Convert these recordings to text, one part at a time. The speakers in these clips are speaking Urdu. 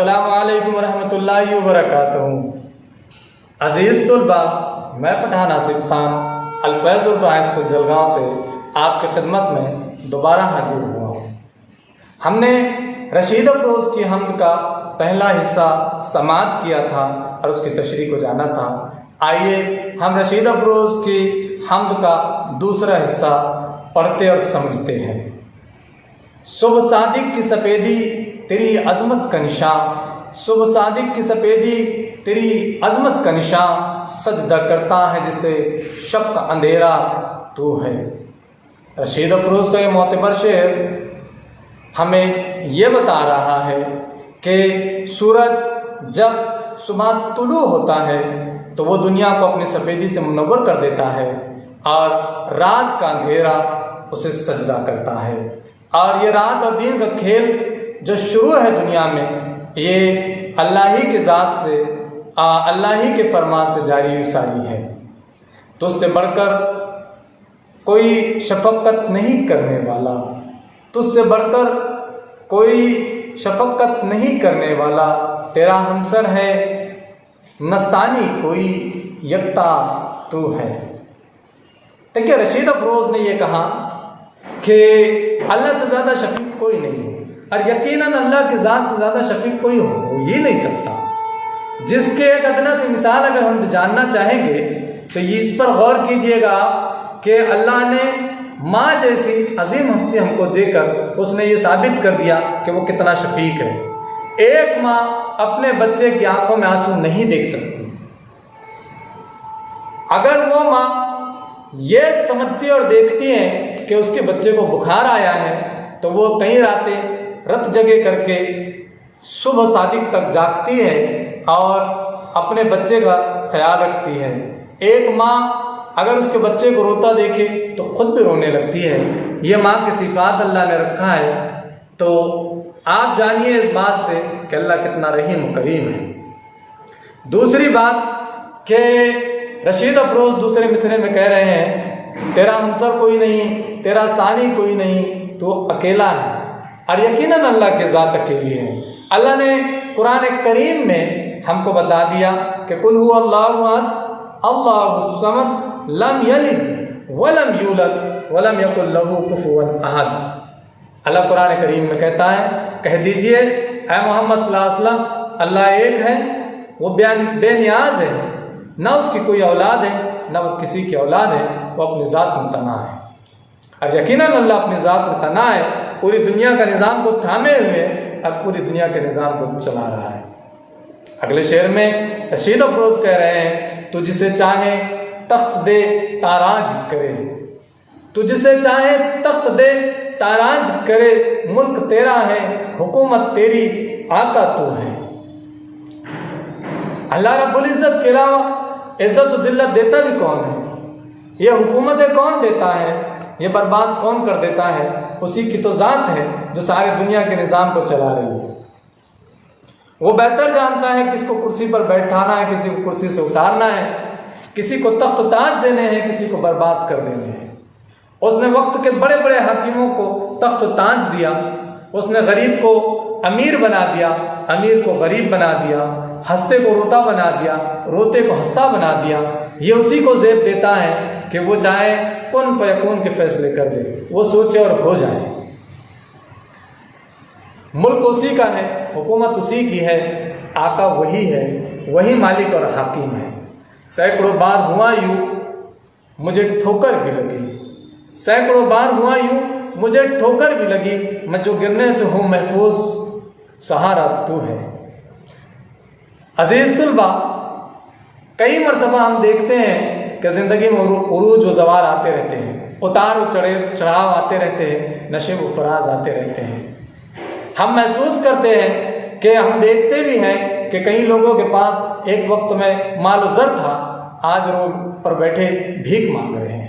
السلام علیکم ورحمۃ اللہ وبرکاتہ۔ عزیز طلباء، میں پٹھان آصف خان الفیض اردو ہائی اسکول جلگاؤں سے آپ کی خدمت میں دوبارہ حاضر ہوا ہوں۔ ہم نے رشید افروز کی حمد کا پہلا حصہ سماعت کیا تھا اور اس کی تشریح کو جانا تھا۔ آئیے ہم رشید افروز کی حمد کا دوسرا حصہ پڑھتے اور سمجھتے ہیں۔ صبح صادق کی سفیدی تیری عظمت کا نشان، صبح صادق کی سفیدی تیری عظمت کا نشان، سجدہ کرتا ہے جسے شب کا اندھیرا تو ہے۔ رشید افروز کا یہ معتبر شعر ہمیں یہ بتا رہا ہے کہ سورج جب صبح طلوع ہوتا ہے تو وہ دنیا کو اپنی سفیدی سے منور کر دیتا ہے اور رات کا اندھیرا اسے سجدہ کرتا ہے، اور یہ رات اور دن کا کھیل جو شروع ہے دنیا میں، یہ اللہ ہی کے ذات سے، اللہ ہی کے فرمان سے جاری و ساری ہے۔ تو اس سے بڑھ کر کوئی شفقت نہیں کرنے والا، تو اس سے بڑھ کر کوئی شفقت نہیں کرنے والا تیرا ہمسر ہے، نہ ثانی کوئی یکتا تو ہے۔ دیکھیے رشید افروز نے یہ کہا کہ اللہ سے زیادہ شفیق کوئی نہیں ہے، اور یقیناً اللہ کی ذات سے زیادہ شفیق کوئی ہو ہی نہیں سکتا، جس کے ایک ادنا سی مثال اگر ہم جاننا چاہیں گے تو یہ اس پر غور کیجئے گا کہ اللہ نے ماں جیسی عظیم ہستی ہم کو دے کر اس نے یہ ثابت کر دیا کہ وہ کتنا شفیق ہے۔ ایک ماں اپنے بچے کی آنکھوں میں آنسو نہیں دیکھ سکتی، اگر وہ ماں یہ سمجھتی اور دیکھتی ہیں کہ اس کے بچے کو بخار آیا ہے تو وہ کئی راتیں رت جگہ کر کے صبح صادق تک جاگتی ہے اور اپنے بچے کا خیال رکھتی ہے۔ ایک ماں اگر اس کے بچے کو روتا دیکھے تو خود بھی رونے لگتی ہے۔ یہ ماں کی صفات اللہ نے رکھا ہے، تو آپ جانیے اس بات سے کہ اللہ کتنا رحیم و کریم ہے۔ دوسری بات کہ رشید افروز دوسرے مصرعے میں کہہ رہے ہیں تیرا ہمسر کوئی نہیں، تیرا ثانی کوئی نہیں، تو اکیلا ہے، اور یقیناً اللہ کی ذات اکیلی ہے۔ اللہ نے قرآن کریم میں ہم کو بتا دیا کہ قل هو اللہ احد اللہ الصمد لم یلد ولم یولد ولم یکن لہ کفوا احد۔ اللہ قرآن کریم میں کہتا ہے، کہہ دیجئے اے محمد صلی اللہ علیہ وسلم، اللہ ایک ہے، وہ بے نیاز ہے، نہ اس کی کوئی اولاد ہے نہ وہ کسی کی اولاد ہے، وہ اپنی ذات میں تنہا ہے۔ اور یقیناً اللہ اپنی ذات میں تنہا ہے، پوری دنیا کا نظام کو تھامے ہوئے اور پوری دنیا کے نظام کو چلا رہا ہے۔ اگلے شعر میں رشید افروز کہہ رہے ہیں تو جسے چاہے تخت دے تاراج کرے، تو جسے چاہے تخت دے تاراج کرے، ملک تیرا ہے حکومت تیری آقا تو ہے۔ اللہ رب العزت کے علاوہ عزت و ذلت دیتا بھی کون ہے؟ یہ حکومتیں کون دیتا ہے؟ یہ برباد کون کر دیتا ہے؟ اسی کی تو ذات ہے جو ساری دنیا کے نظام کو چلا رہی ہے۔ وہ بہتر جانتا ہے کس کو کرسی پر بیٹھانا ہے، کسی کو کرسی سے اتارنا ہے، کسی کو تخت و تاج دینے ہیں، کسی کو برباد کر دینے ہیں۔ اس نے وقت کے بڑے بڑے حاکموں کو تخت و تاج دیا، اس نے غریب کو امیر بنا دیا، امیر کو غریب بنا دیا، ہنستے کو روتا بنا دیا، روتے کو ہنستا بنا دیا۔ یہ اسی کو زیب دیتا ہے کہ وہ چاہے کن فیکون کے فیصلے کر دے، وہ سوچے اور ہو جائے۔ ملک اسی کا ہے، حکومت اسی کی ہے، آقا وہی ہے، وہی مالک اور حاکم ہے۔ سینکڑوں بار ہوا یوں مجھے ٹھوکر بھی لگی، سینکڑوں بار ہوا یوں مجھے ٹھوکر بھی لگی، میں جو گرنے سے ہوں محفوظ، سہارا تو ہے۔ عزیز طلباء، کئی مرتبہ ہم دیکھتے ہیں کہ زندگی میں عروج و زوال آتے رہتے ہیں، اتار و چڑھاؤ آتے رہتے ہیں، نشیب و فراز آتے رہتے ہیں۔ ہم محسوس کرتے ہیں کہ ہم دیکھتے بھی ہیں کہ کئی لوگوں کے پاس ایک وقت میں مال و زر تھا، آج روڈ پر بیٹھے بھیک مانگ رہے ہیں۔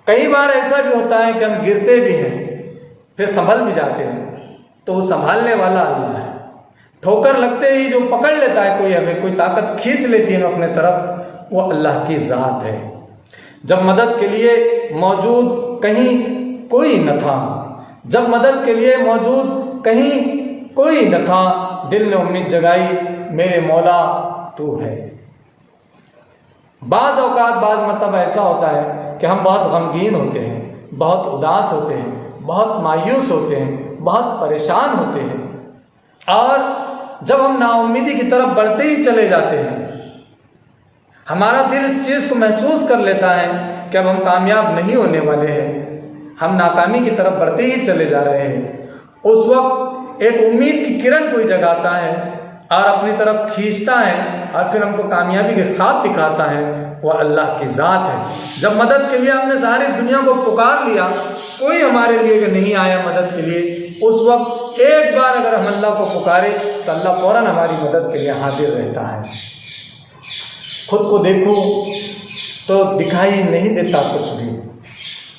کئی بار ایسا بھی ہوتا ہے کہ ہم گرتے بھی ہیں پھر سنبھل بھی جاتے ہیں، تو وہ سنبھالنے والا اللہ ہے۔ ٹھوکر لگتے ہی جو پکڑ لیتا ہے کوئی، ہمیں کوئی طاقت کھینچ لیتی ہے اپنے طرف، وہ اللہ کی ذات ہے۔ جب مدد کے لیے موجود کہیں کوئی نہ تھا، جب مدد کے لیے موجود کہیں کوئی نہ تھا، دل نے امید جگائی، میرے مولا تو ہے۔ بعض اوقات بعض مرتبہ ایسا ہوتا ہے کہ ہم بہت غمگین ہوتے ہیں، بہت اداس ہوتے ہیں، بہت مایوس ہوتے ہیں، بہت پریشان ہوتے ہیں، اور جب ہم نا امیدی کی طرف بڑھتے ہی چلے جاتے ہیں، ہمارا دل اس چیز کو محسوس کر لیتا ہے کہ اب ہم کامیاب نہیں ہونے والے ہیں، ہم ناکامی کی طرف بڑھتے ہی چلے جا رہے ہیں، اس وقت ایک امید کی کرن کوئی جگاتا ہے اور اپنی طرف کھینچتا ہے اور پھر ہم کو کامیابی کے خواب دکھاتا ہے، وہ اللہ کی ذات ہے۔ جب مدد کے لیے ہم نے ساری دنیا کو پکار لیا، کوئی ہمارے لیے نہیں آیا مدد کے لیے، اس وقت ایک بار اگر ہم اللہ کو پکارے تو اللہ فوراً ہماری مدد کے لیے حاضر رہتا ہے۔ خود کو دیکھو تو دکھائی نہیں دیتا کچھ بھی،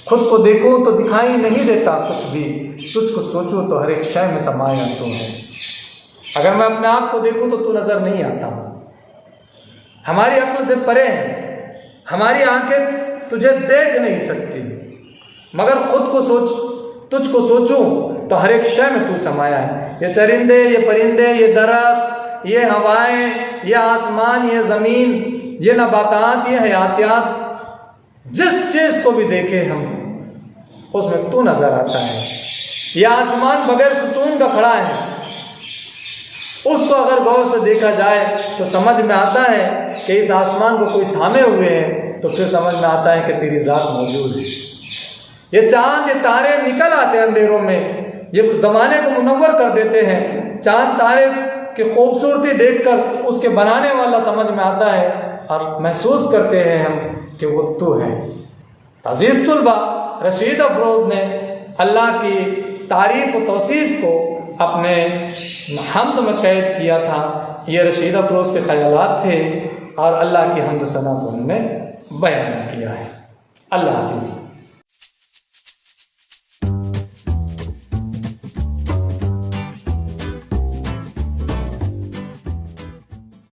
خود کو دیکھو تو دکھائی نہیں دیتا کچھ بھی، تجھ کو سوچو تو ہر ایک شے میں سمایا تو ہے۔ اگر میں اپنے آپ کو دیکھوں تو نظر نہیں آتا، ہماری عقل سے پرے ہے، ہماری آنکھیں تجھے دیکھ نہیں سکتی، مگر خود کو سوچ، تجھ کو سوچوں تو ہر ایک شے میں تو سمایا ہے۔ یہ چرندے، یہ پرندے، یہ درخت، یہ ہوائیں، یہ آسمان، یہ زمین، یہ نباتات، یہ حیاتیات، جس چیز کو بھی دیکھیں ہم اس میں تو نظر آتا ہے۔ یہ آسمان بغیر ستون کا کھڑا ہے، اس کو اگر غور سے دیکھا جائے تو سمجھ میں آتا ہے کہ اس آسمان کو کوئی تھامے ہوئے ہے، تو پھر سمجھ میں آتا ہے کہ تیری ذات موجود ہے۔ یہ چاند، یہ تارے نکل آتے ہیں اندھیروں میں، یہ زمانے کو منور کر دیتے ہیں۔ چاند تارے کی خوبصورتی دیکھ کر اس کے بنانے والا سمجھ میں آتا ہے اور محسوس کرتے ہیں ہم کہ وہ تو ہے۔ عزیز طلبہ، رشید افروز نے اللہ کی تعریف و توصیف کو اپنے حمد میں قید کیا تھا۔ یہ رشید افروز کے خیالات تھے اور اللہ کی حمد و ثنا کو انہوں نے بیان کیا ہے۔ اللہ حافظ۔